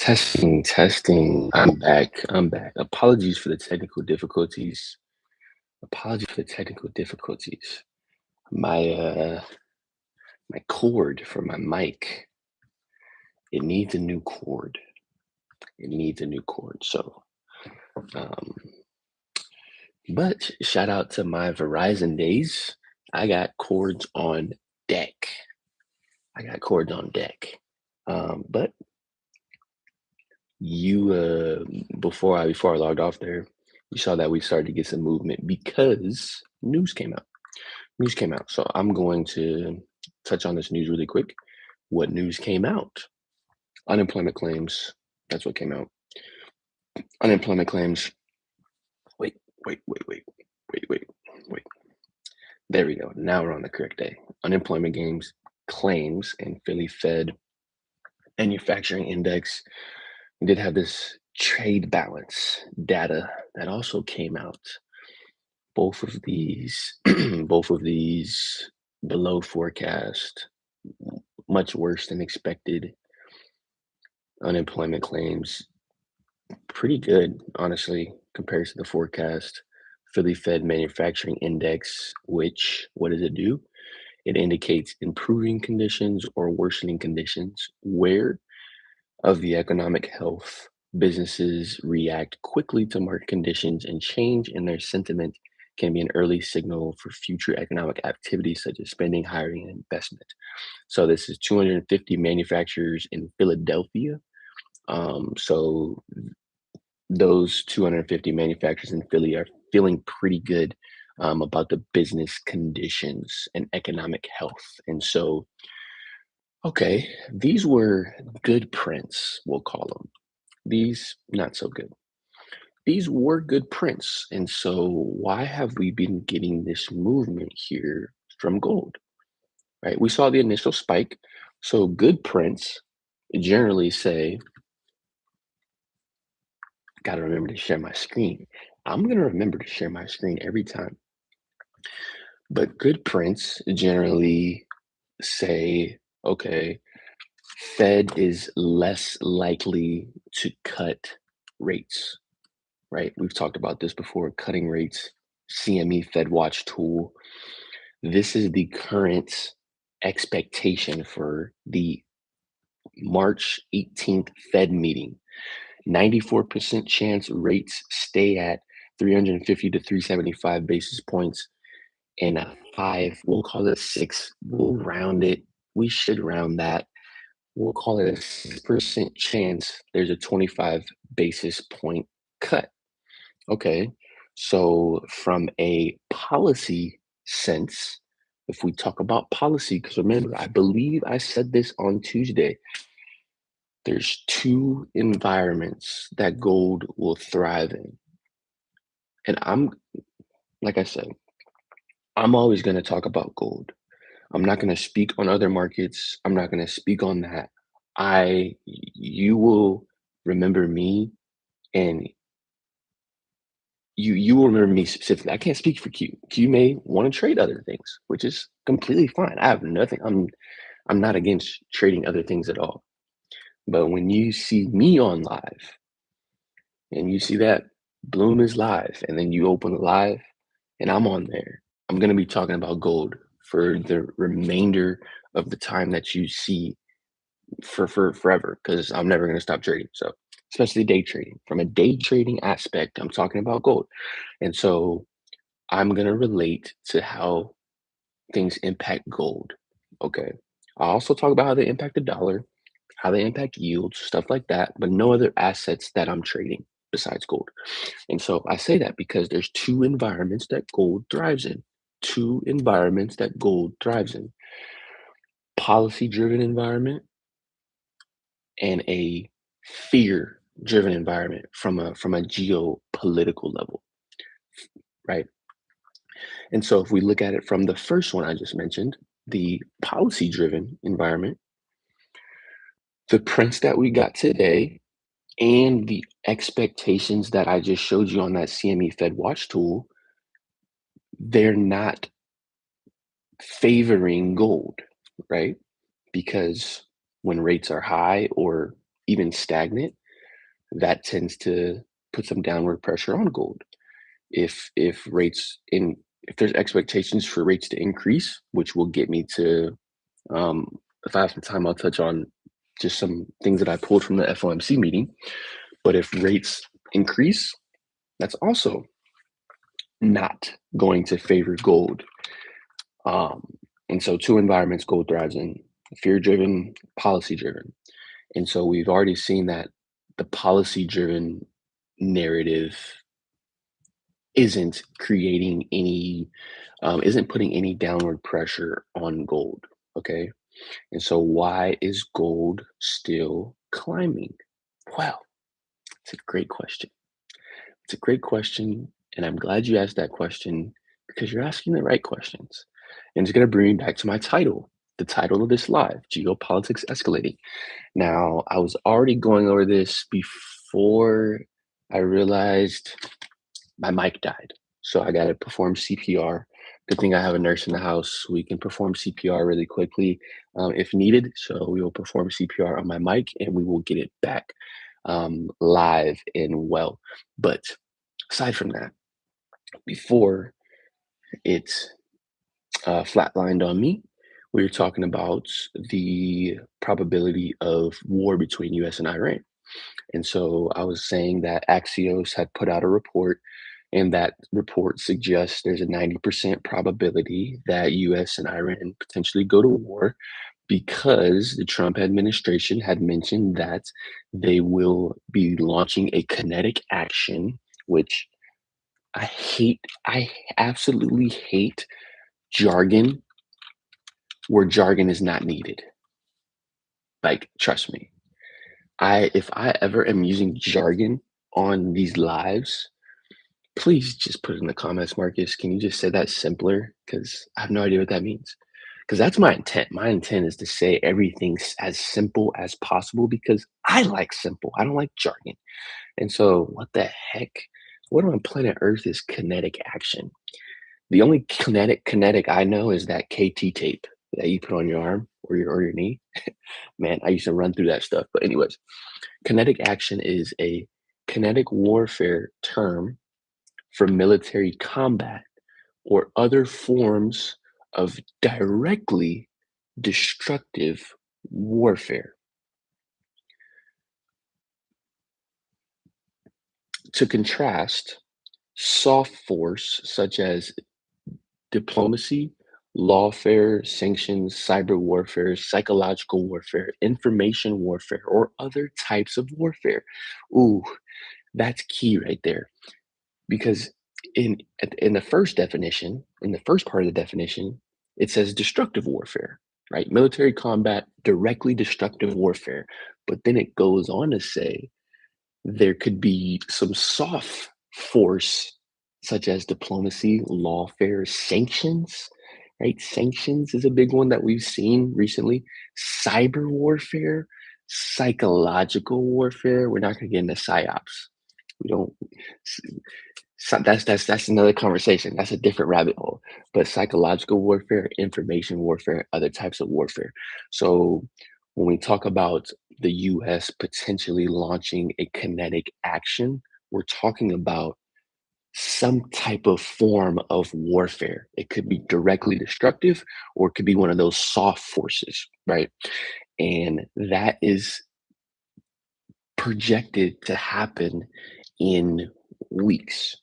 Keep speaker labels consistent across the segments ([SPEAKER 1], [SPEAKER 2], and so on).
[SPEAKER 1] Testing, testing. I'm back. I'm back. Apologies for the technical difficulties. Apologies for the technical difficulties. My cord for my mic, it needs a new cord. It needs a new cord. Um, but shout out to my Verizon days. I got cords on deck. I got cords on deck. But you before I logged off there, you saw that we started to get some movement because news came out. News came out. So I'm going to touch on this news really quick. What news came out? Unemployment claims. That's what came out. Unemployment claims. Wait, wait. There we go. Now we're on the correct day. Unemployment games claims and Philly Fed manufacturing index. We did have this trade balance data that also came out. Both of these, both of these below forecast, much worse than expected. Unemployment claims, pretty good, honestly, compared to the forecast. Philly Fed Manufacturing Index, which, what does it do? It indicates improving conditions or worsening conditions where of the economic health businesses react quickly to market conditions, and change in their sentiment can be an early signal for future economic activity such as spending, hiring, and investment. So this is 250 manufacturers in Philadelphia. So those 250 manufacturers in Philly are feeling pretty good about the business conditions and economic health. And so, okay, these were good prints, we'll call them. These, not so good. These were good prints. And so, why have we been getting this movement here from gold? Right? We saw the initial spike. So, good prints generally say, got to remember to share my screen. I'm going to remember to share my screen every time. But good prints generally say, okay, Fed is less likely to cut rates, right? We've talked about this before, cutting rates, CME Fed Watch tool. This is the current expectation for the March 18th Fed meeting. 94% chance rates stay at 350 to 375 basis points, and a 5, we'll call it 6. We'll round it. We should round that. We'll call it a 6% chance there's a 25 basis point cut. Okay. So from a policy sense, if we talk about policy, because remember, I believe I said this on Tuesday, there's two environments that gold will thrive in. And like I said, I'm always going to talk about gold. I'm not going to speak on other markets. I'm not going to speak on that. You will remember me, and you will remember me specifically. I can't speak for Q. Q may want to trade other things, which is completely fine. I have nothing. I'm not against trading other things at all. But when you see me on live and you see that Bloom is live, and then you open the live and I'm on there, I'm gonna be talking about gold for the remainder of the time that you see for forever, because I'm never gonna stop trading. So especially day trading. From a day trading aspect, I'm talking about gold. And so I'm gonna relate to how things impact gold. Okay. I also talk about how they impact the dollar, how they impact yields, stuff like that, but no other assets that I'm trading besides gold. And so I say that because there's two environments that gold thrives in. Two environments that gold thrives in. Policy driven environment and a fear driven environment from a geopolitical level, right? And so if we look at it from the first one I just mentioned, the policy driven environment, the prints that we got today and the expectations that I just showed you on that CME Fed Watch tool, they're not favoring gold, right? Because when rates are high or even stagnant, that tends to put some downward pressure on gold. If rates in if there's expectations for rates to increase, which will get me to, if I have some time, I'll touch on just some things that I pulled from the FOMC meeting. But if rates increase, that's also not going to favor gold. Um, and so, two environments gold thrives in: fear driven, policy driven. And so, we've already seen that the policy driven narrative isn't creating any, isn't putting any downward pressure on gold. Okay. And so, why is gold still climbing? Well, it's a great question. It's a great question, and I'm glad you asked that question because you're asking the right questions. And it's going to bring me back to my title, the title of this live: Geopolitics Escalating. Now, I was already going over this before I realized my mic died. So I got to perform CPR. Good thing I have a nurse in the house. We can perform CPR really quickly if needed. So we will perform CPR on my mic and we will get it back live and well. But aside from that, before it flatlined on me, we were talking about the probability of war between US and Iran. And so I was saying that Axios had put out a report, and that report suggests there's a 90% probability that US and Iran potentially go to war because the Trump administration had mentioned that they will be launching a kinetic action, which I hate. I absolutely hate jargon where jargon is not needed. Like, trust me. If I ever am using jargon on these lives, please just put it in the comments, Marcus. Can you just say that simpler? Because I have no idea what that means. Because that's my intent. My intent is to say everything as simple as possible because I like simple. I don't like jargon. And so, what the heck? What on planet Earth is kinetic action? The only kinetic I know is that KT tape that you put on your arm or your knee. Man, I used to run through that stuff. But anyways, kinetic action is a kinetic warfare term for military combat or other forms of directly destructive warfare. To contrast, soft force such as diplomacy, lawfare, sanctions, cyber warfare, psychological warfare, information warfare, or other types of warfare. Ooh, that's key right there. Because in the first definition, in the first part of the definition, it says destructive warfare, right? Military combat, directly destructive warfare. But then it goes on to say there could be some soft force, such as diplomacy, lawfare, sanctions, right? Sanctions is a big one that we've seen recently. Cyber warfare, psychological warfare. We're not going to get into psyops. We don't. So that's another conversation. That's a different rabbit hole. But psychological warfare, information warfare, other types of warfare. So when we talk about the US potentially launching a kinetic action, we're talking about some type of form of warfare. It could be directly destructive or it could be one of those soft forces, right? And that is projected to happen in weeks.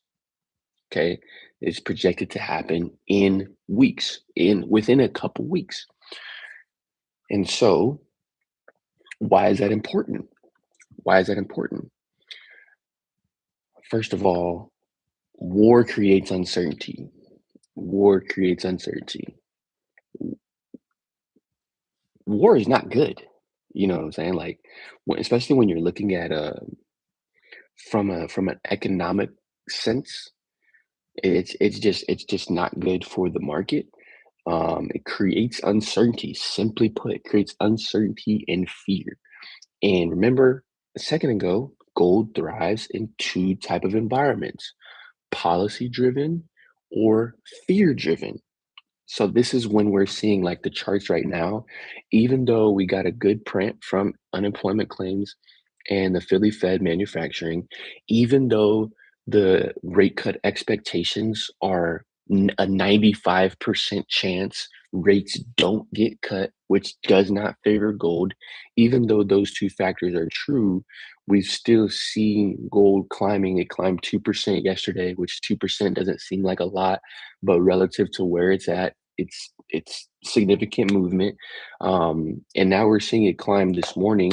[SPEAKER 1] Okay. It's projected to happen in weeks, in within a couple weeks. And so, why is that important? Why is that important? First of all, war creates uncertainty. War creates uncertainty. War is not good. You know what I'm saying? Like, especially when you're looking at from an economic sense, it's just not good for the market. It creates uncertainty. Simply put, it creates uncertainty and fear. And remember, a second ago, gold thrives in two type of environments: policy driven or fear driven. So this is when we're seeing like the charts right now, even though we got a good print from unemployment claims, and the Philly Fed manufacturing, even though the rate cut expectations are a 95% chance rates don't get cut, which does not favor gold, even though those two factors are true, we've still seen gold climbing. It climbed 2% yesterday, which 2% doesn't seem like a lot, but relative to where it's at, it's significant movement. And now we're seeing it climb this morning.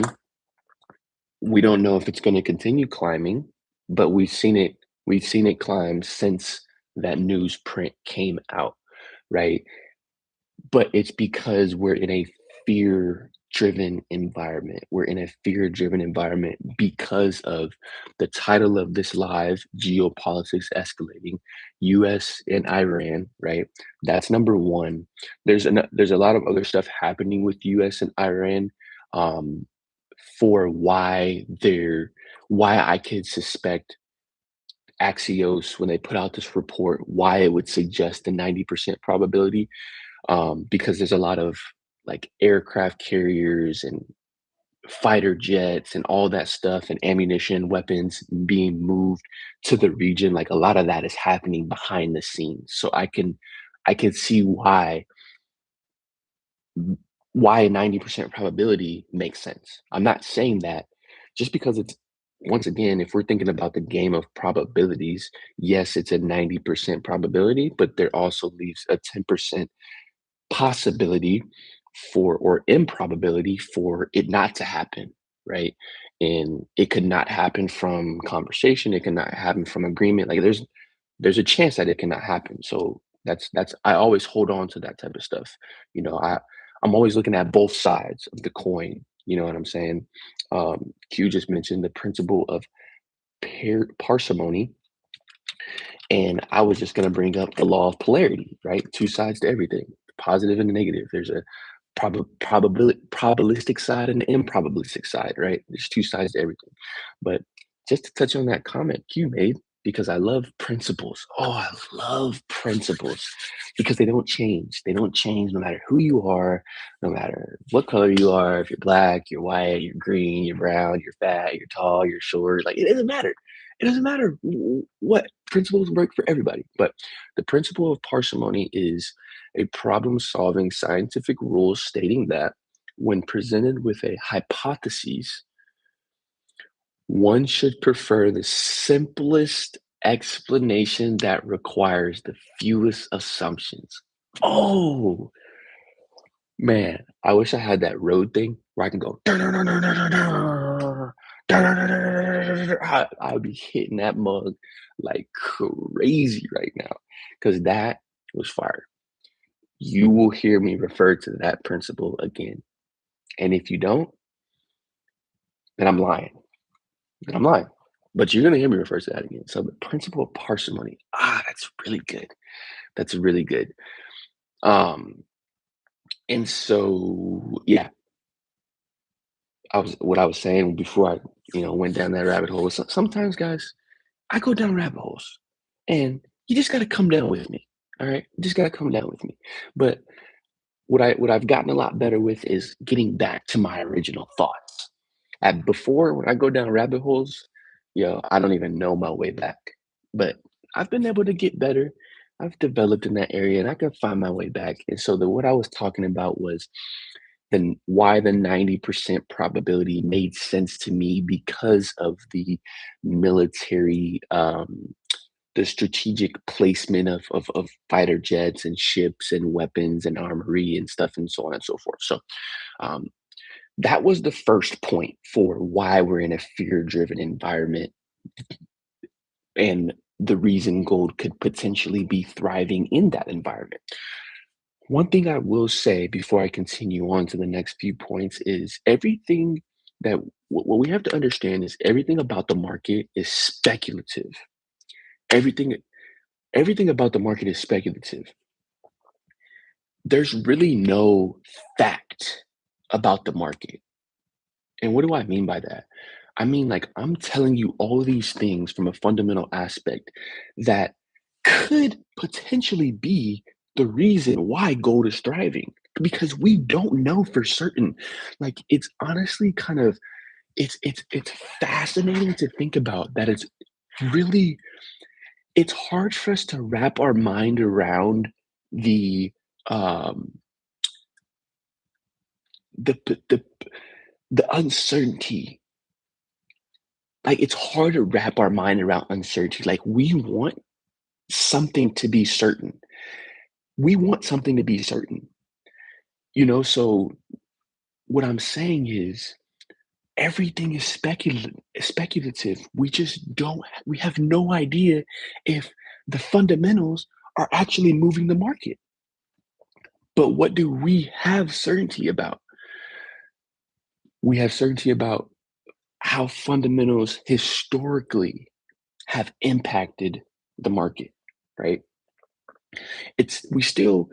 [SPEAKER 1] We don't know if it's gonna continue climbing, but we've seen it climb since that newsprint came out, right? But it's because we're in a fear-driven environment. We're in a fear-driven environment because of the title of this live, Geopolitics Escalating, US and Iran, right? That's number 1. There's a lot of other stuff happening with US and Iran, um, for why I could suspect Axios, when they put out this report, why it would suggest a 90% probability, because there's a lot of like aircraft carriers and fighter jets and all that stuff and ammunition, weapons being moved to the region. Like a lot of that is happening behind the scenes. So I can see why a 90% probability makes sense. I'm not saying that just because it's once again, if we're thinking about the game of probabilities, yes, it's a 90% probability, but there also leaves a 10% possibility for or improbability for it not to happen, right? And it could not happen from conversation, it could not happen from agreement. Like there's a chance that it cannot happen. So that's I always hold on to that type of stuff. You know, I'm always looking at both sides of the coin. You know what I'm saying? Q just mentioned the principle of parsimony, and I was just going to bring up the law of polarity, right? Two sides to everything, positive and negative. There's a probabilistic side and an improbabilistic side, right? There's two sides to everything. But just to touch on that comment Q made, because I love principles. Oh, I love principles because they don't change. They don't change no matter who you are, no matter what color you are. If you're black, you're white, you're green, you're brown, you're fat, you're tall, you're short. Like it doesn't matter. It doesn't matter what principles work for everybody. But the principle of parsimony is a problem solving scientific rule stating that when presented with a hypothesis, one should prefer the simplest explanation that requires the fewest assumptions. Oh, man, I wish I had that road thing where I can go. I'd be hitting that mug like crazy right now because that was fire. You will hear me refer to that principle again. And if you don't, then I'm lying. Then I'm lying. But you're going to hear me refer to that again. So the principle of parsimony. That's really good. That's really good. Um, and so yeah, what I was saying before I, went down that rabbit hole. Sometimes, guys, I go down rabbit holes, and you just got to come down with me. All right, you just got to come down with me. But what I've gotten a lot better with is getting back to my original thoughts. At before when I go down rabbit holes, I don't even know my way back. But I've been able to get better. I've developed in that area and I can find my way back. And so what I was talking about was why the 90% probability made sense to me because of the military the strategic placement of fighter jets and ships and weapons and armory and stuff and so on and so forth. So um, that was the first point for why we're in a fear-driven environment and the reason gold could potentially be thriving in that environment. One thing I will say before I continue on to the next few points is everything that what we have to understand is everything about the market is speculative. Everything everything about the market is speculative. There's really no fact about the market. And what do I mean by that? I mean, like, I'm telling you all these things from a fundamental aspect that could potentially be the reason why gold is thriving because we don't know for certain. Like, it's honestly kind of it's fascinating to think about that really it's hard for us to wrap our mind around the, um, the p the uncertainty. Like, it's hard to wrap our mind around uncertainty. Like, we want something to be certain. We want something to be certain, so what I'm saying is everything is speculative. We just don't we have no idea if the fundamentals are actually moving the market. But what do we have certainty about? We have certainty about how fundamentals historically have impacted the market, right? It's we still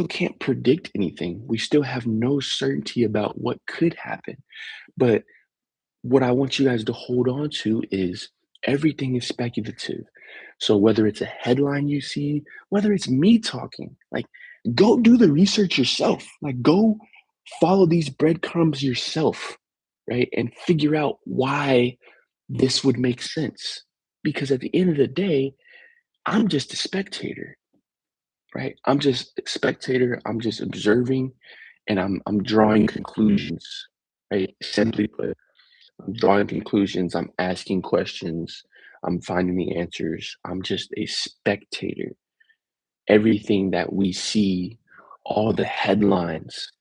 [SPEAKER 1] can't predict anything. We still have no certainty about what could happen. But what I want you guys to hold on to is everything is speculative. So whether it's a headline you see, whether it's me talking, like go do the research yourself. Like go follow these breadcrumbs yourself, right? And figure out why this would make sense. Because at the end of the day, I'm just a spectator, right? I'm just a spectator. I'm just observing and I'm drawing conclusions, right? Simply put. I'm drawing conclusions, I'm asking questions, I'm finding the answers. I'm just a spectator. Everything that we see, all the headlines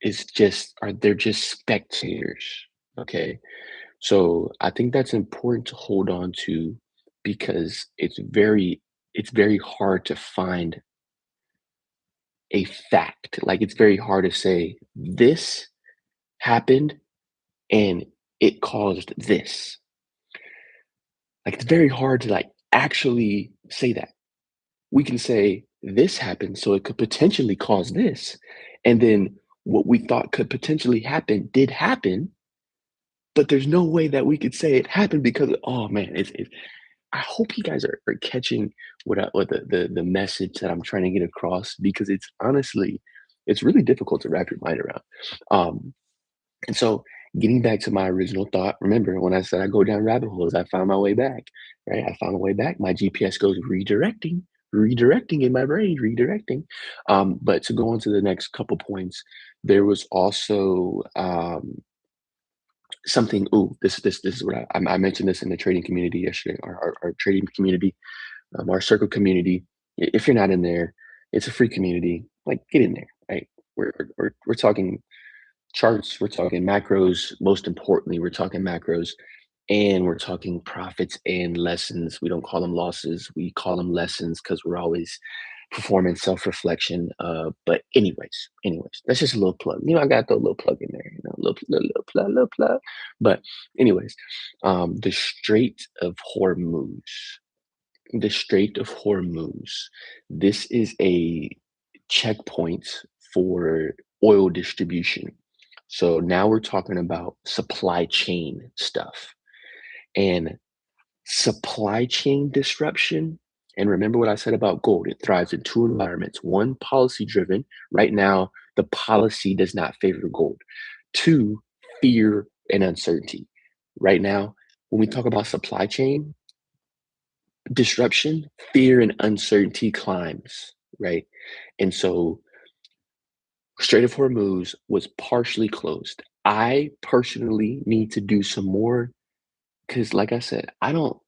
[SPEAKER 1] they're just spectators. Okay. So I think that's important to hold on to because it's very hard to find a fact. Like it's very hard to say this happened and it caused this. Like, it's very hard to, like, actually say that. We can say, "This happened, so it could potentially cause this," and then what we thought could potentially happen did happen, but there's no way that we could say it happened because oh, man, it's I hope you guys are catching what the message that I'm trying to get across because it's honestly it's really difficult to wrap your mind around. Um and so, getting back to my original thought, remember when I said I go down rabbit holes, I found my way back, right? I found my way back. My GPS goes redirecting in my brain, redirecting. But to go on to the next couple points, there was also something. Ooh, this is what I mentioned this in the trading community yesterday. Our trading community, our circle community. If you're not in there, it's a free community. Like get in there, right? We're talking charts, we're talking macros. Most importantly, we're talking macros and we're talking profits and lessons. We don't call them losses, we call them lessons because we're always performing self-reflection. But anyways, that's just a little plug. I got to throw a little plug in there, little plug, little plug. But anyways, the the Strait of Hormuz. This is a checkpoint for oil distribution. So now we're talking about supply chain stuff and supply chain disruption. And remember what I said about gold. It thrives in two environments. One, policy driven. Right now, the policy does not favor gold. Two, fear and uncertainty. Right now, when we talk about supply chain disruption, fear and uncertainty climbs, right? And so Strait of Hormuz was partially closed. I personally need to do some more because, like I said, I don't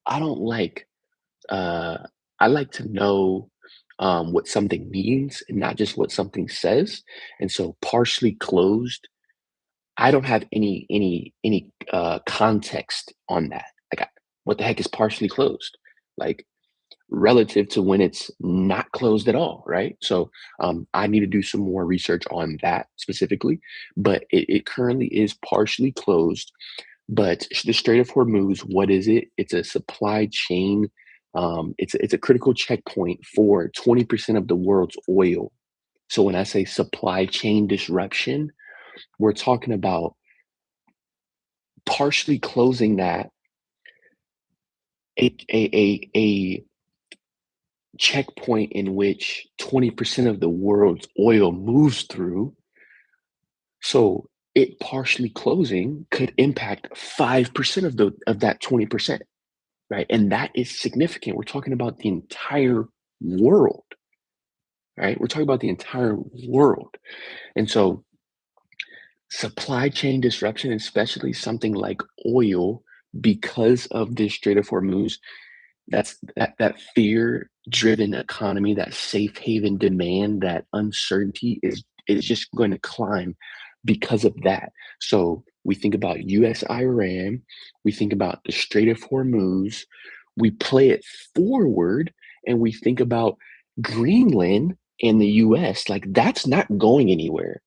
[SPEAKER 1] like, uh, I like to know what something means and not just what something says. And so, partially closed, I don't have any context on that. Like, what the heck is partially closed? Like, relative to when it's not closed at all, right? So I need to do some more research on that specifically, but it currently is partially closed. But the Strait of Hormuz, what is it? It's a supply chain. It's a critical checkpoint for 20% of the world's oil. So when I say supply chain disruption, we're talking about partially closing that a checkpoint in which 20% of the world's oil moves through. So it partially closing could impact 5% of that 20%, right? And that is significant. We're talking about the entire world, right? We're talking about the entire world. And so supply chain disruption, especially something like oil, because of this Strait of Hormuz, that fear-driven economy, that safe haven demand, that uncertainty is just going to climb because of that. So we think about US Iran, we think about the Strait of Hormuz, we play it forward and we think about Greenland and the US, like that's not going anywhere.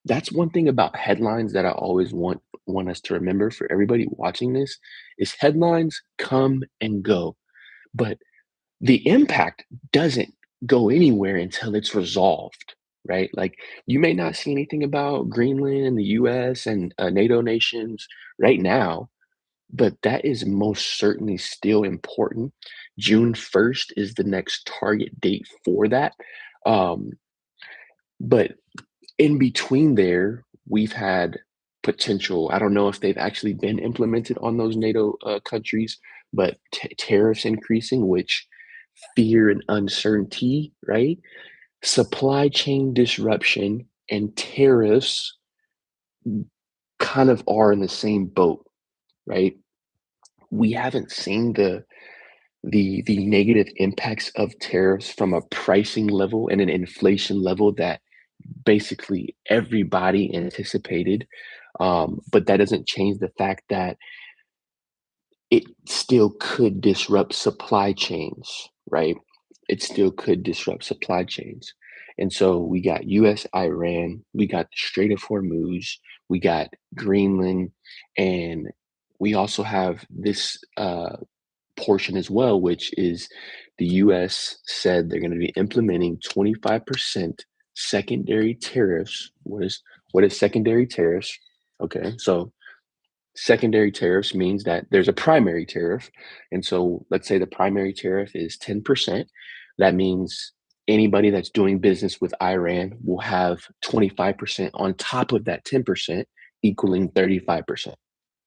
[SPEAKER 1] That's one thing about headlines that I always want us to remember for everybody watching this is headlines come and go, but the impact doesn't go anywhere until it's resolved, right? Like you may not see anything about Greenland, the US, and NATO nations right now, but that is most certainly still important. June 1st is the next target date for that. Um, but in between there, we've had potential. I don't know if they've actually been implemented on those NATO countries, but tariffs increasing, which fear and uncertainty, right? Supply chain disruption and tariffs kind of are in the same boat, right? We haven't seen the negative impacts of tariffs from a pricing level and an inflation level that basically everybody anticipated. But that doesn't change the fact that it still could disrupt supply chains, right? It still could disrupt supply chains. And so we got US Iran, we got the Strait of Hormuz, we got Greenland, and we also have this portion as well, which is the US said they're going to be implementing 25% secondary tariffs. What is secondary tariffs? Okay, so secondary tariffs means that there's a primary tariff. And so let's say the primary tariff is 10%. That means anybody that's doing business with Iran will have 25% on top of that 10%, equaling 35%.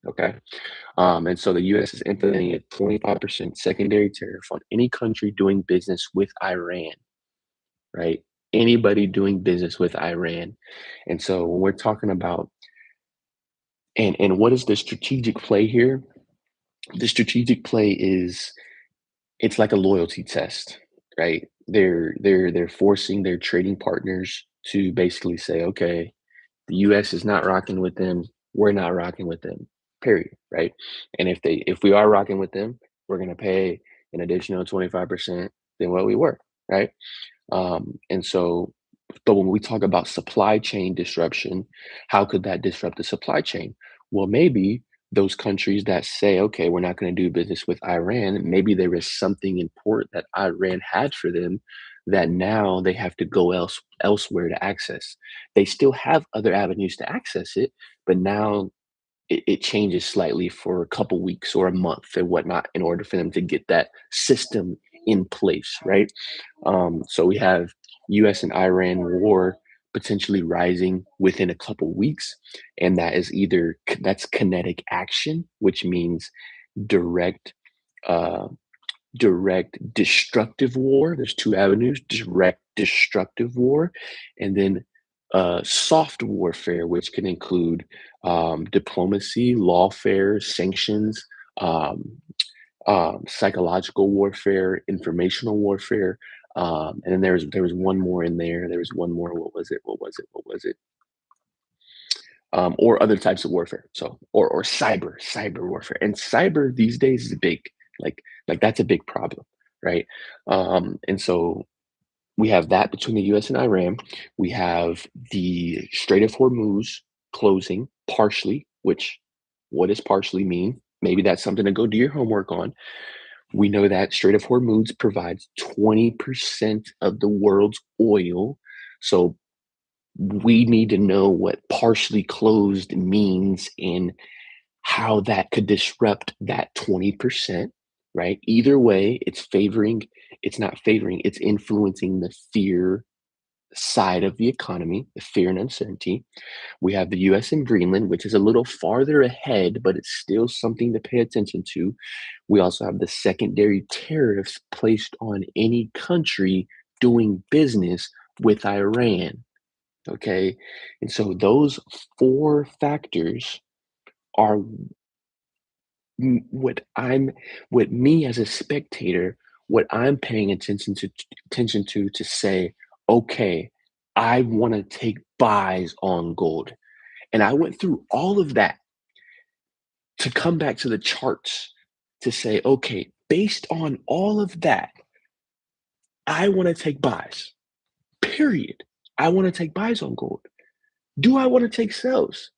[SPEAKER 1] Okay. And so the US is implementing a 25% secondary tariff on any country doing business with Iran, right? Anybody doing business with Iran. And so when we're talking about and what is the strategic play here? The strategic play is it's like a loyalty test, right? They're forcing their trading partners to basically say, okay, the US is not rocking with them, we're not rocking with them, period, right? And if we are rocking with them, we're gonna pay an additional 25% than what we were, right? And so, but when we talk about supply chain disruption, how could that disrupt the supply chain? Well, maybe those countries that say, okay, we're not going to do business with Iran, maybe there is something important that Iran had for them that now they have to go elsewhere to access. They still have other avenues to access it, but now it changes slightly for a couple weeks or a month and whatnot in order for them to get that system in place, right? So we have U.S. and Iran war potentially rising within a couple weeks, and that is either that's kinetic action, which means direct uh, direct destructive war. There's two avenues: direct destructive war, and then soft warfare, which can include diplomacy, lawfare, sanctions, um, psychological warfare, informational warfare, and then there was one more in there. There was one more. What was it? What was it? What was it? Or other types of warfare. So, or cyber warfare, and cyber these days is big. Like that's a big problem, right? And so we have that between the U.S. and Iran. We have the Strait of Hormuz closing partially, which what does partially mean? Maybe that's something to go do your homework on. We know that Strait of Hormuz provides 20% of the world's oil. So we need to know what partially closed means and how that could disrupt that 20%, right? Either way, it's not favoring, it's influencing the fear side of the economy, the fear and uncertainty. We have the US and Greenland, which is a little farther ahead, but it's still something to pay attention to. We also have the secondary tariffs placed on any country doing business with Iran. Okay. And so those four factors are m- what I'm what me as a spectator, what I'm paying attention to say, okay, I want to take buys on gold. And I went through all of that to come back to the charts to say, okay, based on all of that, I want to take buys. Period. I want to take buys on gold. Do I want to take sells?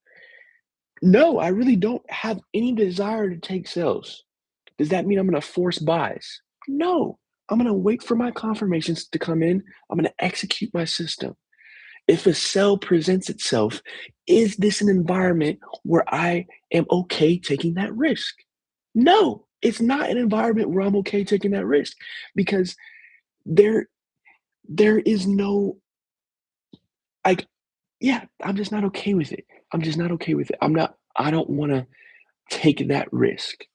[SPEAKER 1] No, I really don't have any desire to take sells. Does that mean I'm going to force buys? No, I'm going to wait for my confirmations to come in. I'm going to execute my system. If a sell presents itself, is this an environment where I am okay taking that risk? No, it's not an environment where I'm okay taking that risk because there there is no like yeah, I'm just not okay with it. I'm just not okay with it. I don't want to take that risk.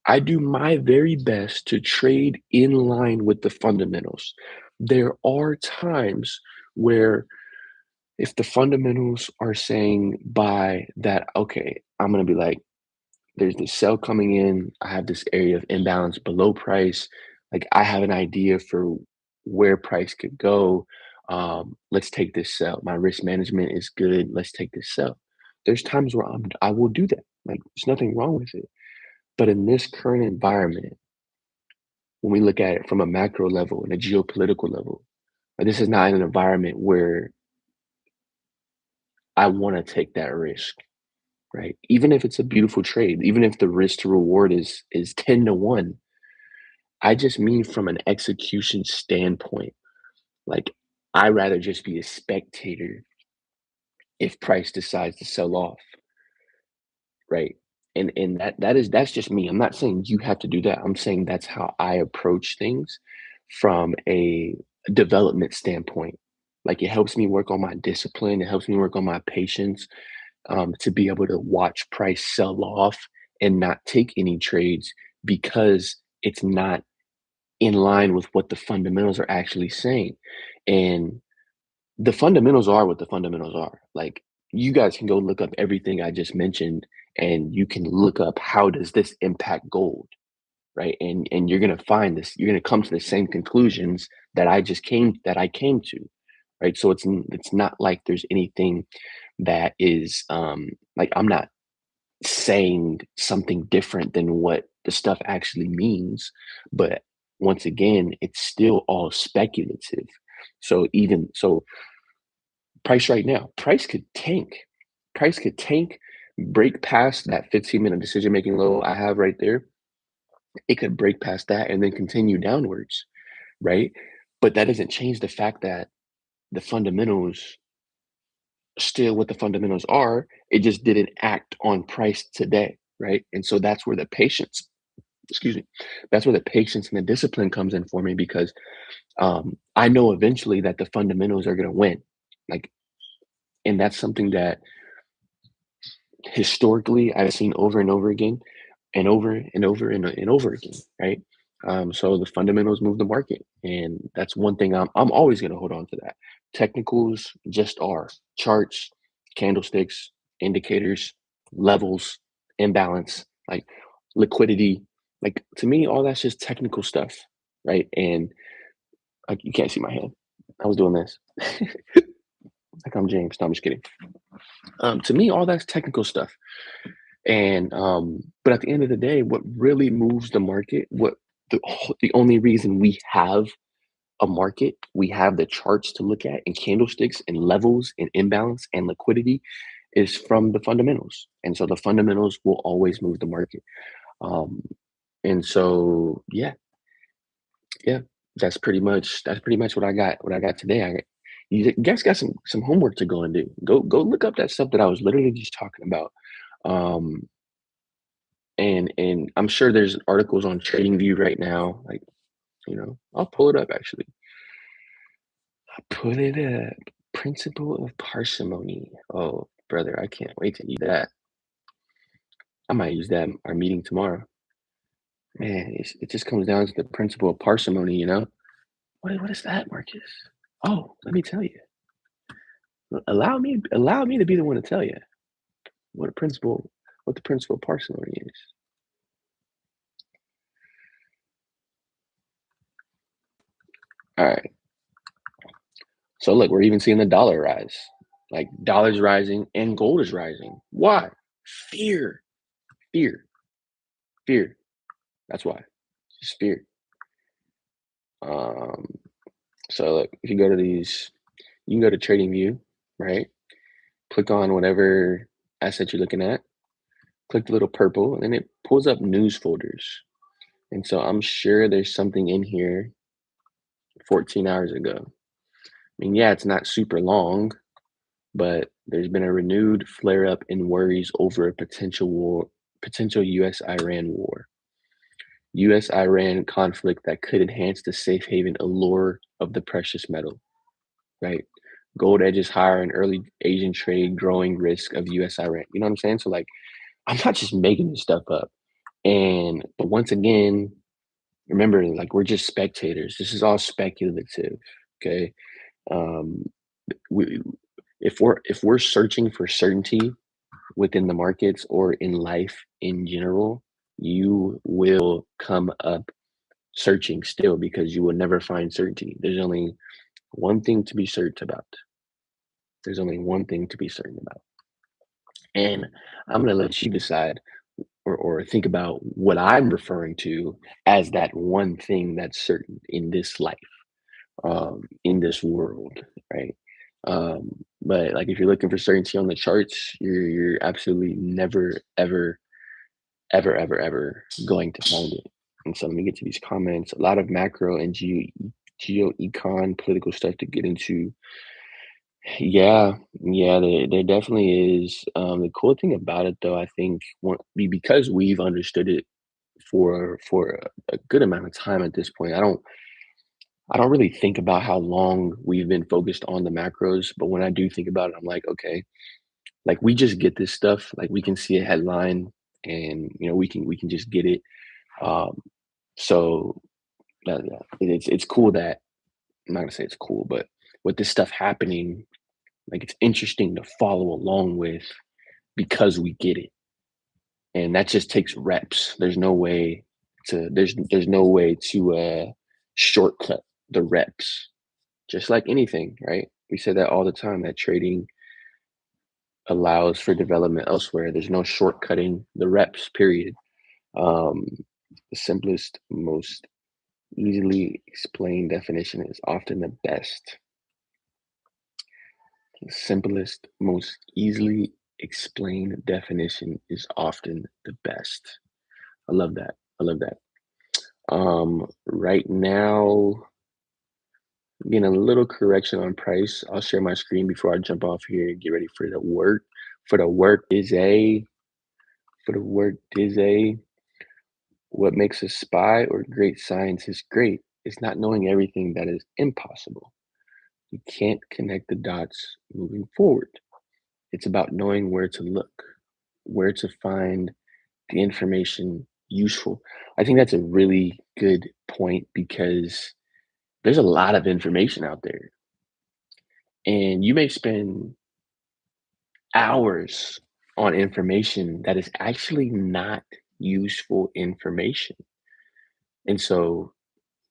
[SPEAKER 1] I do my very best to trade in line with the fundamentals. There are times where if the fundamentals are saying buy that, okay, I'm going to be like, there's this sell coming in. I have this area of imbalance below price. Like I have an idea for where price could go. Let's take this sell. My risk management is good. Let's take this sell. There's times where I will do that. Like there's nothing wrong with it. But in this current environment, when we look at it from a macro level and a geopolitical level, this is not an environment where I want to take that risk, right? Even if it's a beautiful trade, even if the risk to reward is 10 to 1, I just mean from an execution standpoint. Like I rather just be a spectator if price decides to sell off, right? And that's just me. I'm not saying you have to do that. I'm saying that's how I approach things from a development standpoint. Like it helps me work on my discipline. It helps me work on my patience to be able to watch price sell off and not take any trades because it's not in line with what the fundamentals are actually saying. And the fundamentals are what the fundamentals are. Like you guys can go look up everything I just mentioned and you can look up how does this impact gold, right? And you're going to find this, you're going to come to the same conclusions that I came to, right? So it's not like there's anything that is like I'm not saying something different than what the stuff actually means, but once again, it's still all speculative. So even so price right now, price could tank. Price could tank, break past that 15-minute decision making low I have right there. It could break past that and then continue downwards, right? But that doesn't change the fact that the fundamentals still what the fundamentals are. It just didn't act on price today, right? And so that's where the patience, excuse me, that's where the patience and the discipline comes in for me because I know eventually that the fundamentals are going to win. Like, and that's something that historically I've seen over and over again and over and over and over again, right? So the fundamentals move the market, and that's one thing I'm always going to hold on to that. Technicals just are charts, candlesticks, indicators, levels, imbalance, like liquidity. Like to me, all that's just technical stuff, right? And like you can't see my hand. I was doing this like I'm James. No, I'm just kidding. To me, all that's technical stuff. And but at the end of the day, what really moves the market, the only reason we have a market, we have the charts to look at and candlesticks and levels and imbalance and liquidity is from the fundamentals. And so the fundamentals will always move the market. Um, and so yeah, that's pretty much what I got today. You guys got some homework to go and do. Go look up that stuff that I was literally just talking about. Um, and I'm sure there's articles on TradingView right now. Like, I'll pull it up actually. Put it up. Principle of parsimony. Oh, brother, I can't wait to use that. I might use that in our meeting tomorrow. Man, it just comes down to the principle of parsimony, you know? What is that, Marcus? Oh, let me tell you. Allow me to be the one to tell you what a principle what the principle of parsimony is. All right. So look, we're even seeing the dollar rise. Like dollar's rising and gold is rising. Why? Fear, fear, fear. That's why. Just fear. Um, so look, if you go to these, you can go to Trading View, right? Click on whatever asset you're looking at. Click the little purple, and then it pulls up news folders. And so I'm sure there's something in here 14 hours ago. I mean, yeah, it's not super long, but there's been a renewed flare up in worries over a potential US Iran war. US Iran conflict that could enhance the safe haven allure of the precious metal, right? Gold edges higher in early Asian trade, growing risk of US Iran. You know what I'm saying? So, like, I'm not just making this stuff up. But once again, remember, like, we're just spectators. This is all speculative. Okay. Um, we, if we're searching for certainty within the markets or in life in general, you will come up searching still because you will never find certainty. There's only one thing to be certain about. There's only one thing to be certain about. And I'm going to let you decide or think about what I'm referring to as that one thing that's certain in this life, in this world, right? But like if you're looking for certainty on the charts, you're absolutely never, ever, ever, ever, ever going to find it. And so let me get to these comments. A lot of macro and geo econ political stuff to get into. Yeah, yeah, there definitely is. The cool thing about it, though, I think, because we've understood it for a good amount of time at this point. I don't really think about how long we've been focused on the macros, but when I do think about it, I'm like, okay, like we just get this stuff. Like we can see a headline, and we can just get it. Um, so yeah, it's cool that I'm not gonna say it's cool, but with this stuff happening, like it's interesting to follow along with because we get it, and that just takes reps. There's no way to shortcut the reps. Just like anything, right? We say that all the time that trading allows for development elsewhere. There's no shortcutting the reps, period. Um, the simplest, most easily explained definition is often the best. The simplest, most easily explained definition is often the best. I love that. I love that. Right now, getting a little correction on price. I'll share my screen before I jump off here and get ready for the work. For the work is a, for the work is a, what makes a spy or great scientist great is not knowing everything that is impossible. You can't connect the dots moving forward. It's about knowing where to look, where to find the information useful. I think that's a really good point because there's a lot of information out there, and you may spend hours on information that is actually not useful information. And so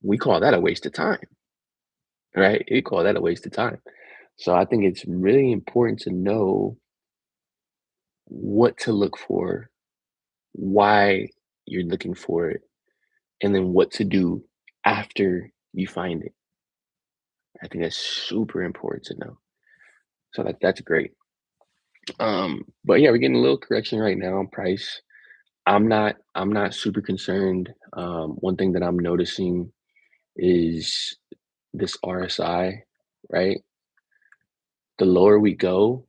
[SPEAKER 1] we call that a waste of time, right? We call that a waste of time. So I think it's really important to know what to look for, why you're looking for it, and then what to do after you find it. I think that's super important to know. So that's great. But yeah, we're getting a little correction right now on price. I'm not super concerned. One thing that I'm noticing is this RSI, right? The lower we go,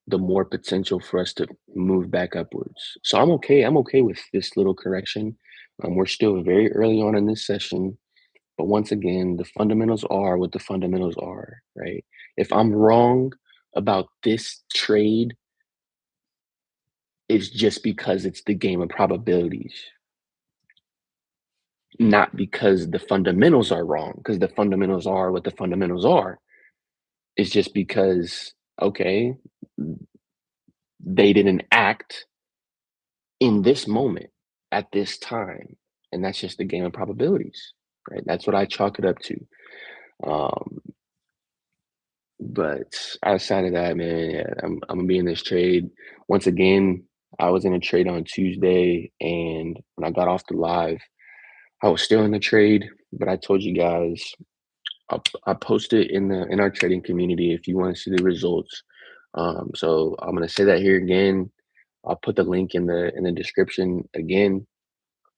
[SPEAKER 1] the more potential for us to move back upwards. So I'm okay. I'm okay with this little correction. We're still very early on in this session. But once again, the fundamentals are what the fundamentals are, right? If I'm wrong about this trade, it's just because it's the game of probabilities, not because the fundamentals are wrong, because the fundamentals are what the fundamentals are. It's just because, okay, they didn't act in this moment at this time. And that's just the game of probabilities, right? That's what I chalk it up to. Um, but outside of that, man, yeah, I'm gonna be in this trade. Once again, I was in a trade on Tuesday, and when I got off the live, I was still in the trade, but I told you guys I posted in our trading community if you want to see the results. So I'm gonna say that here again. I'll put the link in the description again.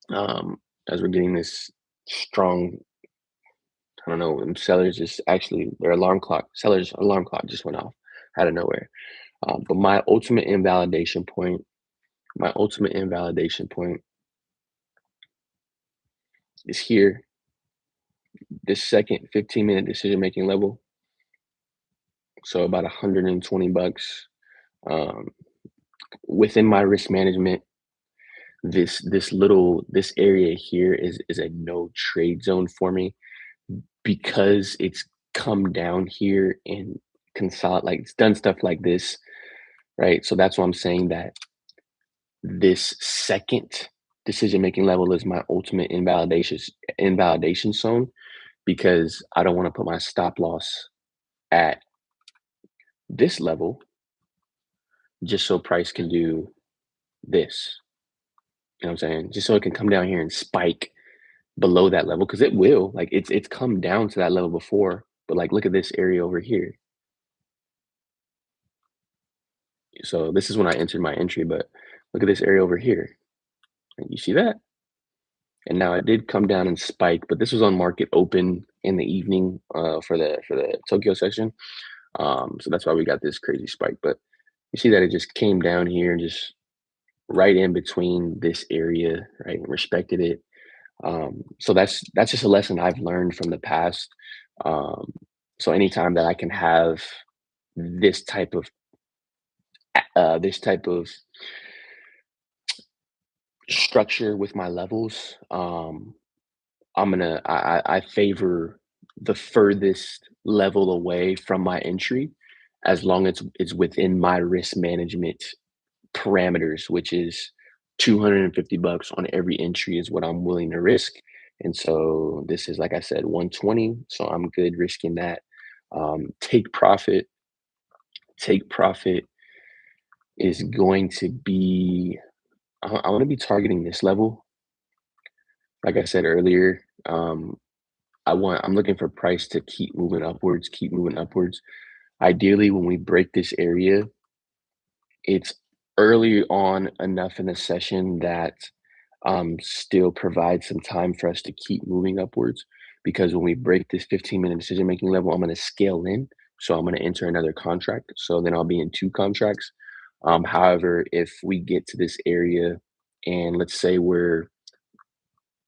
[SPEAKER 1] Um, as we're getting this strong, I don't know, sellers just actually their alarm clock, sellers alarm clock just went off out of nowhere. But my ultimate invalidation point is here. This second 15-minute decision making level, so about 120 bucks. Um, within my risk management, this area here is a no trade zone for me because it's come down here and consolidate, like it's done stuff like this, right? So that's why I'm saying that this second decision making level is my ultimate invalidation zone because I don't want to put my stop loss at this level just so price can do this. You know what I'm saying? Just so it can come down here and spike below that level because it will. Like it's come down to that level before, but like look at this area over here. So this is when I entered my entry, but look at this area over here. You see that? And now it did come down and spike, but this was on market open in the evening for the Tokyo session. So that's why we got this crazy spike. But you see that it just came down here, just right in between this area, right? And respected it. So that's just a lesson I've learned from the past. Um, so anytime that I can have this type of this type of structure with my levels, I favor the furthest level away from my entry as long as it's within my risk management parameters, which is 250 bucks on every entry is what I'm willing to risk. And so this is, like I said, 120. So I'm good risking that. Take profit. Take profit is going to be, I want to be targeting this level. Like I said earlier, I'm looking for price to keep moving upwards, keep moving upwards. Ideally, when we break this area, it's early on enough in the session that still provides some time for us to keep moving upwards. Because when we break this 15-minute decision making level, I'm going to scale in. So I'm going to enter another contract. So then I'll be in two contracts. However, if we get to this area and let's say we're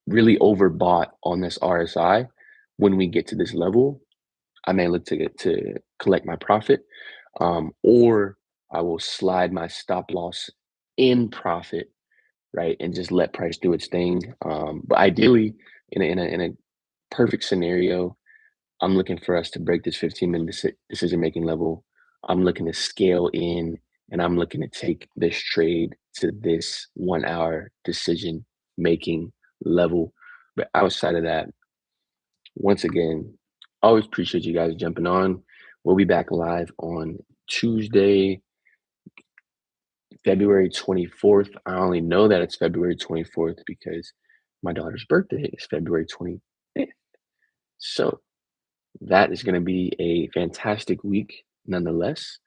[SPEAKER 1] really overbought on this RSI, when we get to this level, I may look to collect my profit, or I will slide my stop loss in profit, right, and just let price do its thing. But ideally, in a perfect scenario, I'm looking for us to break this 15-minute decision making level. I'm looking to scale in, and I'm looking to take this trade to this 1 hour decision making level. But outside of that, once again, always appreciate you guys jumping on. We'll be back live on Tuesday, February 24th. I only know that it's February 24th because my daughter's birthday is February 25th. So that is going to be a fantastic week nonetheless.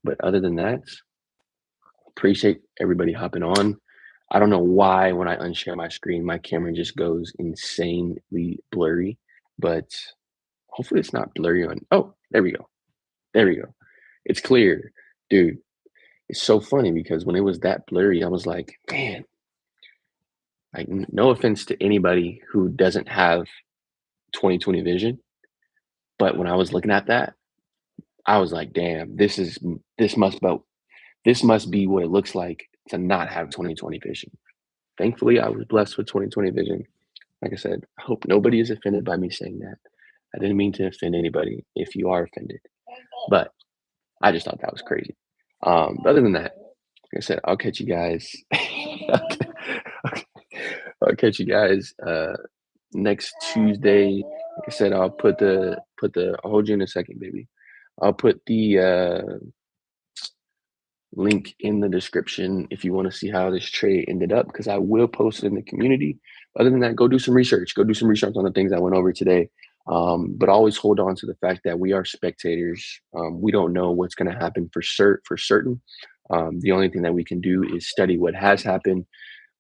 [SPEAKER 1] But other than that, appreciate everybody hopping on. I don't know why when I unshare my screen, my camera just goes insanely blurry, but hopefully it's not blurry on. Oh, there we go. There we go. It's clear. Dude, it's so funny because when it was that blurry, I was like, man, like no offense to anybody who doesn't have 2020 vision. But when I was looking at that, I was like, damn, this must be what it looks like to not have 2020 vision. Thankfully, I was blessed with 2020 vision. Like I said, I hope nobody is offended by me saying that. I didn't mean to offend anybody if you are offended, but I just thought that was crazy. Other than that, like I said, I'll catch you guys. I'll catch you guys next Tuesday. Like I said, I'll hold you in a second, baby. I'll put the link in the description if you want to see how this trade ended up, because I will post it in the community. Other than that, go do some research. Go do some research on the things I went over today. But always hold on to the fact that we are spectators. We don't know what's going to happen for certain. The only thing that we can do is study what has happened,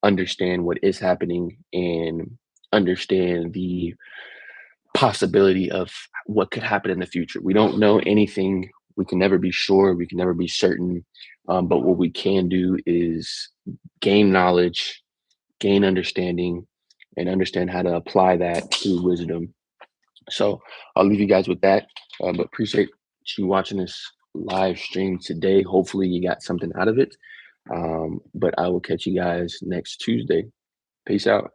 [SPEAKER 1] understand what is happening, and understand the possibility of what could happen in the future. We don't know anything. We can never be sure. We can never be certain. But what we can do is gain knowledge, gain understanding, and understand how to apply that through wisdom. So I'll leave you guys with that. But appreciate you watching this live stream today. Hopefully you got something out of it. But I will catch you guys next Tuesday. Peace out.